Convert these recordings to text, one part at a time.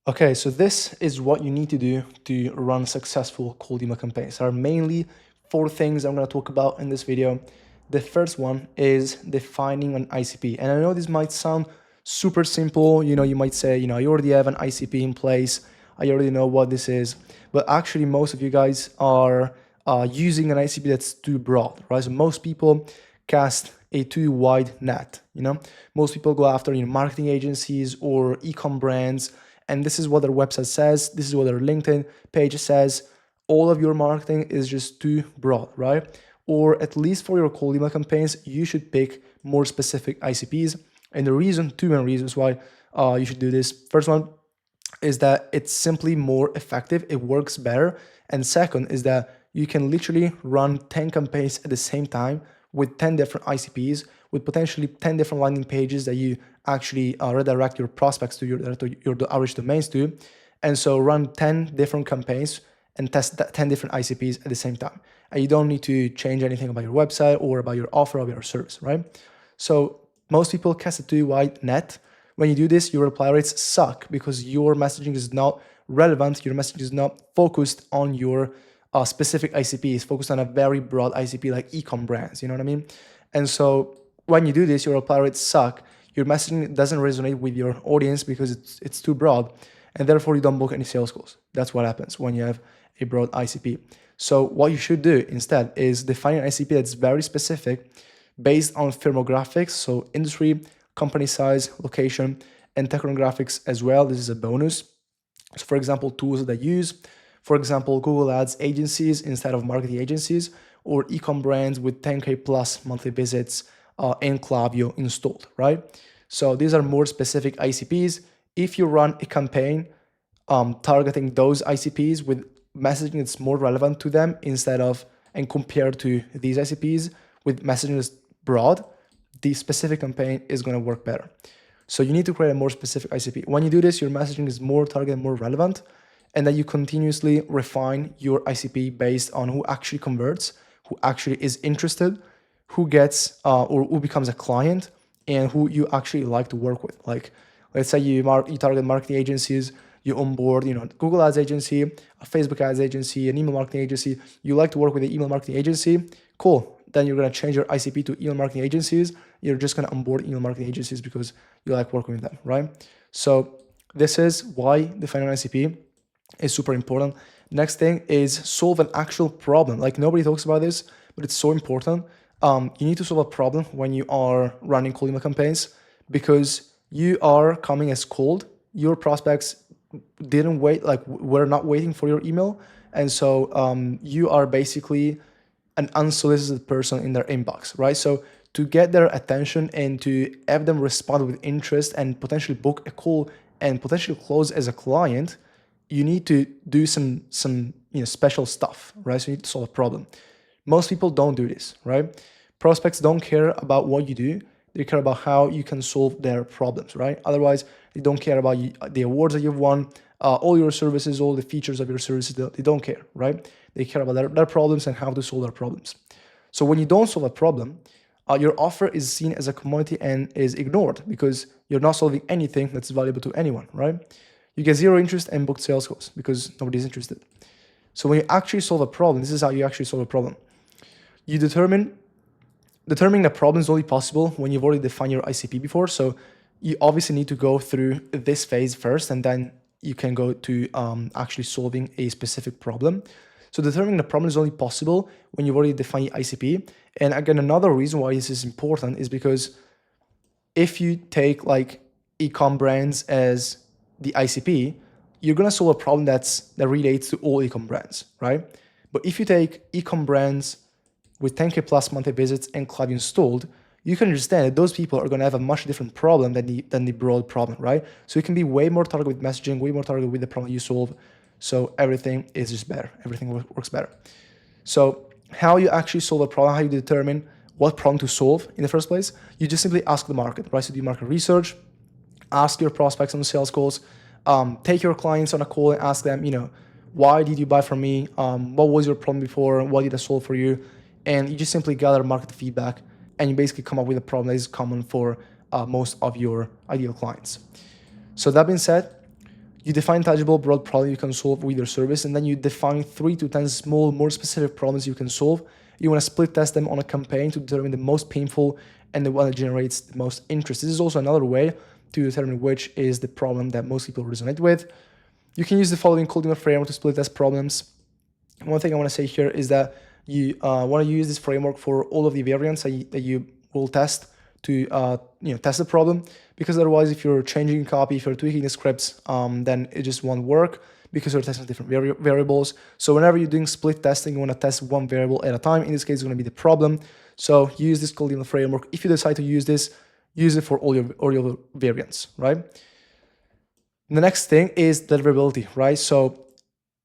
Okay, so this is what you need to do to run successful cold email campaigns. There are mainly four things I'm going to talk about in this video. The first one is defining an ICP. And I know this might sound super simple. You might say, I already have an ICP in place. I already know what this is. But actually, most of you guys are using an ICP that's too broad, right? So most people cast a too wide net. Most people go after marketing agencies or e-com brands, and this is what their website says, this is what their LinkedIn page says. All of your marketing is just too broad, right? Or at least for your cold email campaigns, you should pick more specific ICPs. And two main reasons why you should do this. First one is that it's simply more effective, it works better. And second is that you can literally run 10 campaigns at the same time with 10 different ICPs, with potentially 10 different landing pages that you actually redirect your prospects to your average domains to. And so run 10 different campaigns and test 10 different ICPs at the same time. And you don't need to change anything about your website or about your offer or your service, right? So most people cast a too wide net. When you do this, your reply rates suck because your messaging is not relevant. Your messaging is not focused on your specific ICP. It's focused on a very broad ICP like e-com brands. You know what I mean? And so when you do this, your reply rates suck. Your messaging doesn't resonate with your audience because it's too broad, and therefore you don't book any sales calls. That's what happens when you have a broad ICP. So what you should do instead is define an ICP that's very specific based on firmographics, so industry, company size, location, and technographics as well. This is a bonus. So for example, tools that I use, for example, Google Ads agencies instead of marketing agencies, or e-com brands with 10K plus monthly visits and Klaviyo installed, right? So these are more specific ICPs. If you run a campaign targeting those ICPs with messaging that's more relevant to them instead of and compared to these ICPs with messaging that's broad, the specific campaign is going to work better. So you need to create a more specific ICP. When you do this, your messaging is more targeted, more relevant, and then you continuously refine your ICP based on who actually converts, who actually is interested, who gets or who becomes a client, and who you actually like to work with. Like, let's say you target marketing agencies, you onboard, Google Ads agency, a Facebook Ads agency, an email marketing agency. You like to work with an email marketing agency. Cool. Then you're going to change your ICP to email marketing agencies. You're just going to onboard email marketing agencies because you like working with them, right? So this is why defining an ICP is super important. Next thing is solve an actual problem. Like nobody talks about this, but it's so important. You need to solve a problem when you are running cold email campaigns because you are coming as cold. Your prospects didn't wait, like we're not waiting for your email. And so you are basically an unsolicited person in their inbox, right? So to get their attention and to have them respond with interest and potentially book a call and potentially close as a client, you need to do some special stuff, right? So you need to solve a problem. Most people don't do this, right? Prospects don't care about what you do. They care about how you can solve their problems, right? Otherwise, they don't care about the awards that you've won, all your services, all the features of your services. They don't care, right? They care about their problems and how to solve their problems. So when you don't solve a problem, your offer is seen as a commodity and is ignored because you're not solving anything that's valuable to anyone, right? You get zero interest and booked sales calls because nobody's interested. So when you actually solve a problem, this is how you actually solve a problem. You determining the problem is only possible when you've already defined your ICP before. So you obviously need to go through this phase first, and then you can go to actually solving a specific problem. So determining the problem is only possible when you've already defined your ICP. And again, another reason why this is important is because if you take like e-com brands as the ICP, you're gonna solve a problem that relates to all e-com brands, right? But if you take e-com brands with 10K plus monthly visits and Klaviyo installed, you can understand that those people are going to have a much different problem than the broad problem, right? So it can be way more targeted with messaging, way more targeted with the problem you solve. So everything is just better. Everything works better. So how you actually solve a problem, how you determine what problem to solve in the first place, you just simply ask the market, right? So do market research, ask your prospects on sales calls, take your clients on a call and ask them, why did you buy from me? What was your problem before? What did I solve for you? And you just simply gather market feedback and you basically come up with a problem that is common for most of your ideal clients. So that being said, You define tangible, broad problem you can solve with your service, and then you define 3 to 10 small, more specific problems you can solve. You want to split test them on a campaign to determine the most painful and the one that generates the most interest. This is also another way to determine which is the problem that most people resonate with. You can use the following cold email framework to split test problems. One thing I want to say here is that you want to use this framework for all of the variants that you will test to test the problem, because otherwise if you're changing copy, if you're tweaking the scripts, then it just won't work because you're testing different variables. So whenever you're doing split testing, you want to test one variable at a time. In this case, it's going to be the problem. So use this cold email framework. If you decide to use this, use it for all your variants, right? The next thing is deliverability, right? So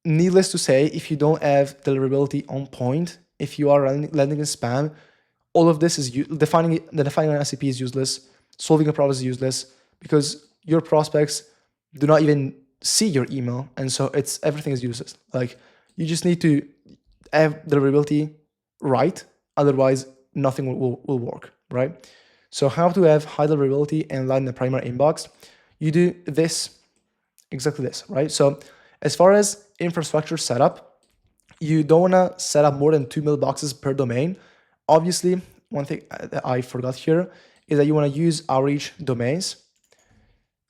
needless to say, if you don't have deliverability on point, if you are landing in spam, all of this is defining an SCP is useless. Solving a problem is useless because your prospects do not even see your email, and so everything is useless. Like, you just need to have deliverability right, otherwise nothing will work, right? So how to have high deliverability and land in the primary inbox? You do this, exactly this, right? So as far as infrastructure setup, you don't want to set up more than 2 mailboxes per domain. Obviously, one thing that I forgot here is that you want to use outreach domains.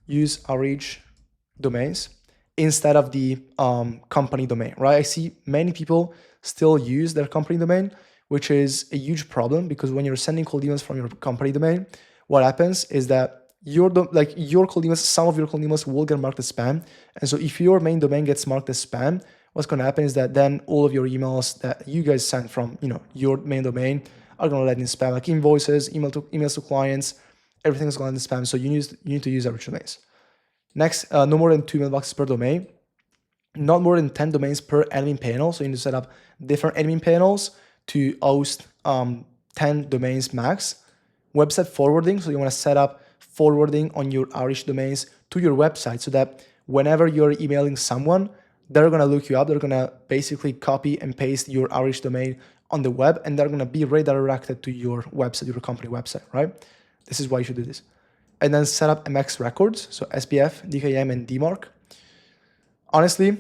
Use outreach domains instead of the company domain, right? I see many people still use their company domain, which is a huge problem, because when you're sending cold emails from your company domain, what happens is that your cold emails, some of your cold emails will get marked as spam. And so if your main domain gets marked as spam, what's going to happen is that then all of your emails that you guys send from your main domain are going to land in spam, like invoices, emails to clients, everything's going to land in spam. So you need to use outreach domains. Next, no more than 2 mailboxes per domain, not more than 10 domains per admin panel. So you need to set up different admin panels to host 10 domains max. Website forwarding, so you want to set up forwarding on your outreach domains to your website, so that whenever you're emailing someone, they're going to look you up, they're going to basically copy and paste your outreach domain on the web, and they're going to be redirected to your website, your company website, right? This is why you should do this. And then set up MX records, so SPF, DKIM, and DMARC. Honestly,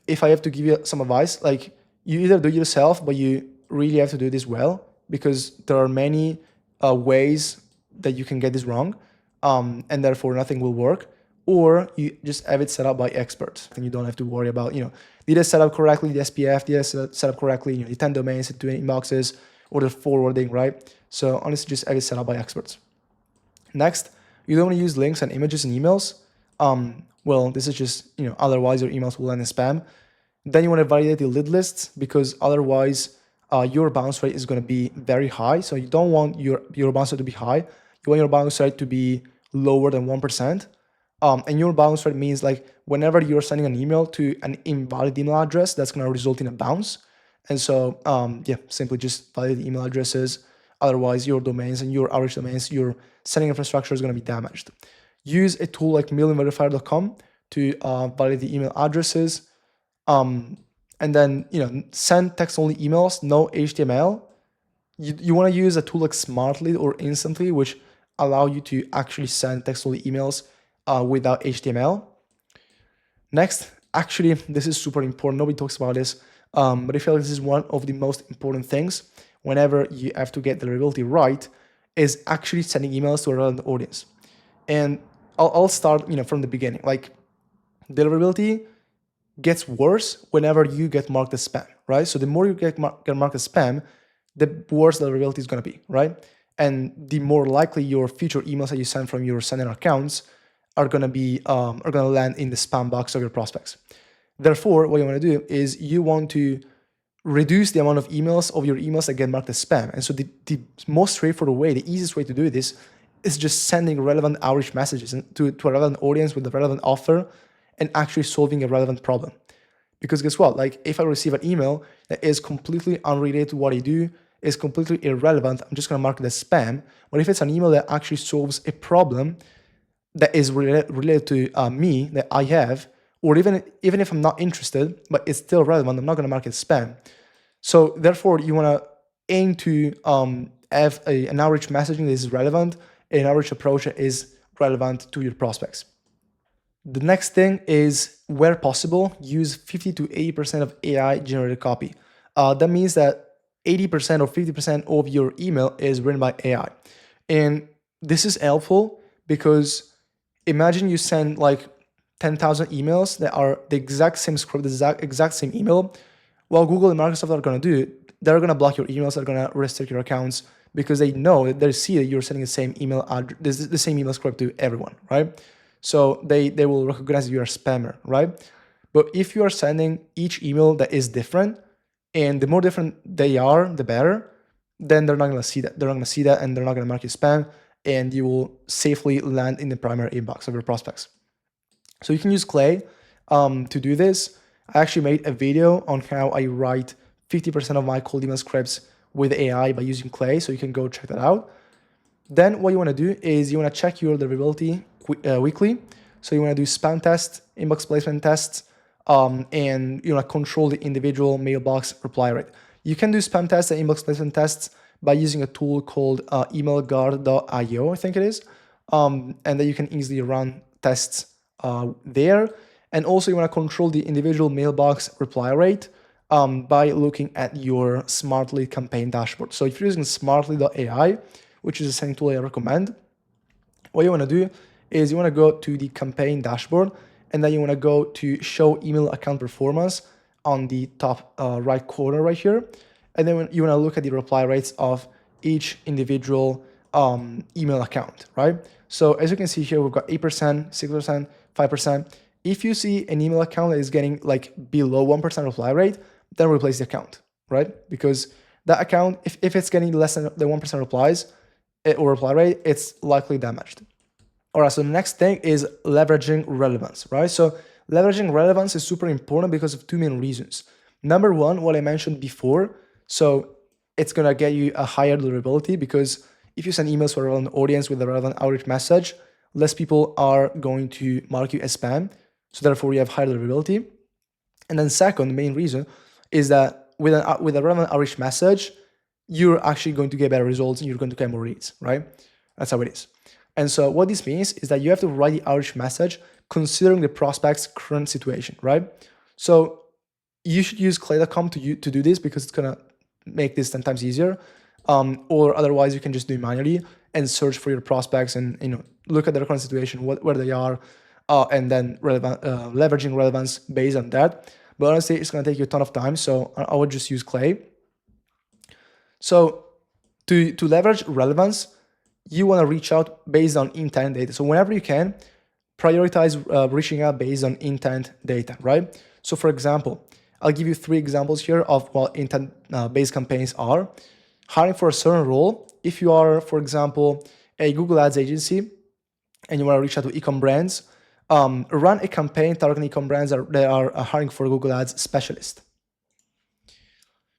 if I have to give you some advice, like, you either do it yourself, but you really have to do this well, because there are many ways that you can get this wrong, and therefore nothing will work. Or you just have it set up by experts, and you don't have to worry about, did I set up correctly the SPF, did I set up correctly, the 10 domains, the 20 inboxes, or the forwarding, right? So honestly, just have it set up by experts. Next, you don't want to use links and images in emails. Well, this is just, otherwise your emails will land in spam. Then you want to validate the lead lists, because otherwise your bounce rate is going to be very high. So you don't want your bounce rate to be high. You want your bounce rate to be lower than 1%. And your bounce rate means, like, whenever you're sending an email to an invalid email address, that's going to result in a bounce. And so, simply just validate the email addresses. Otherwise, your domains and your outreach domains, your sending infrastructure is going to be damaged. Use a tool like mailingverifier.com to validate the email addresses. And then, send text-only emails, no HTML. You want to use a tool like Smartly or Instantly, which allow you to actually send text-only emails without HTML. Next, actually, this is super important. Nobody talks about this, but I feel like this is one of the most important things whenever you have to get deliverability right, is actually sending emails to a relevant audience. And I'll start, from the beginning. Like, deliverability gets worse whenever you get marked as spam, right? So the more you get marked as spam, the worse deliverability is going to be, right? And the more likely your future emails that you send from your sending accounts are going to land in the spam box of your prospects. Therefore, what you want to do is you want to reduce the amount of your emails that get marked as spam. And so the most straightforward way, the easiest way to do this is just sending relevant outreach messages to a relevant audience with a relevant offer, and actually solving a relevant problem. Because guess what? Like, if I receive an email that is completely unrelated to what I do, is completely irrelevant, I'm just going to mark it as spam. But if it's an email that actually solves a problem that is related to me, that I have, or even if I'm not interested, but it's still relevant, I'm not going to mark it as spam. So therefore, you want to aim to have an outreach messaging that is relevant, an outreach approach that is relevant to your prospects. The next thing is, where possible, use 50 to 80% of AI generated copy. That means that 80% or 50% of your email is written by AI. And this is helpful because imagine you send like 10,000 emails that are the exact same script, the exact same email. What Google and Microsoft are going to do, they're going to block your emails, they're going to restrict your accounts because they know that they see that you're sending the same email address, the same email script to everyone, right? So they will recognize you're a spammer, right? But if you are sending each email that is different, and the more different they are, the better, then they're not going to see that. They're not going to see that, and they're not going to mark you spam, and you will safely land in the primary inbox of your prospects. So you can use Clay to do this. I actually made a video on how I write 50% of my cold email scripts with AI by using Clay, so you can go check that out. Then what you want to do is you want to check your deliverability weekly. So you want to do spam tests, inbox placement tests, and you want to control the individual mailbox reply rate. You can do spam tests and inbox placement tests by using a tool called emailguard.io, I think it is, and then you can easily run tests there. And also you want to control the individual mailbox reply rate by looking at your Smartly campaign dashboard. So if you're using smartly.ai, which is the same tool I recommend, what you want to do is you want to go to the campaign dashboard, and then you want to go to show email account performance on the top right corner right here. And then you want to look at the reply rates of each individual email account, right? So as you can see here, we've got 8%, 6%, 5%. If you see an email account that is getting like below 1% reply rate, then replace the account, right? Because that account, if it's getting less than the 1% replies or reply rate, it's likely damaged. All right, so the next thing is leveraging relevance, right? So leveraging relevance is super important because of two main reasons. Number one, what I mentioned before, so it's gonna get you a higher deliverability because if you send emails to a relevant audience with a relevant outreach message, less people are going to mark you as spam. So therefore you have higher deliverability. And then second, the main reason is that with a relevant outreach message, you're actually going to get better results and you're going to get more leads, right? That's how it is. And so what this means is that you have to write the outreach message considering the prospect's current situation, right? So you should use Clay.com to do this because it's gonna make this 10 times easier. Or otherwise you can just do it manually and search for your prospects and look at their current situation, where they are, and then leveraging relevance based on that. But honestly, it's gonna take you a ton of time, so I would just use Clay. So to leverage relevance, you want to reach out based on intent data. So whenever you can, prioritize reaching out based on intent data, right? So for example, I'll give you 3 examples here of what intent-based campaigns are. Hiring for a certain role. If you are, for example, a Google Ads agency and you want to reach out to e-com brands, run a campaign targeting e-com brands that are hiring for a Google Ads specialist.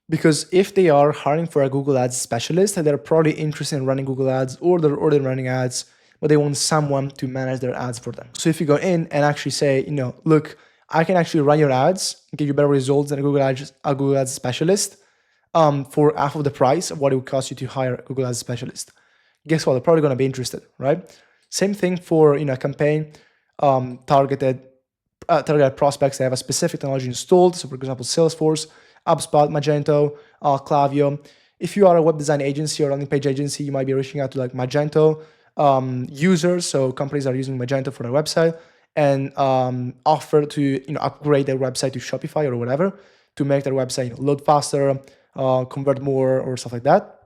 Because if they are hiring for a Google Ads specialist, they're probably interested in running Google Ads, or they're already running ads, but they want someone to manage their ads for them. So if you go in and actually say, look, I can actually run your ads, give you better results than a Google Ads specialist for half of the price of what it would cost you to hire a Google Ads specialist. Guess what? They're probably going to be interested, right? Same thing for a campaign targeted prospects that have a specific technology installed. So for example, Salesforce, HubSpot, Magento, Klaviyo. If you are a web design agency or landing page agency, you might be reaching out to like Magento users. So companies are using Magento for their website and offer to upgrade their website to Shopify or whatever to make their website load faster, convert more, or stuff like that.